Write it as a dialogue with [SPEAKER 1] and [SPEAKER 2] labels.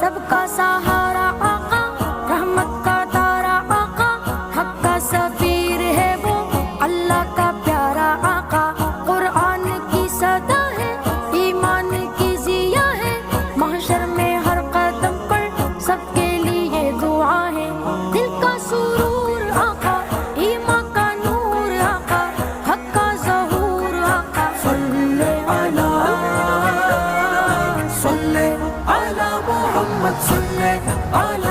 [SPEAKER 1] سب کا سہارا آقا، رحمت کا تارا آقا، حق کا سفیر ہے وہ اللہ کا پیارا آقا، قرآن کی صدا ہے، ایمان کی ضیا ہے، محشر میں ہر قدم پر سب کے لیے دعا ہے، دل کا سرور آقا، ایمان کا نور آقا، حق کا ظہور آقا، صلی علی محمد صلی علی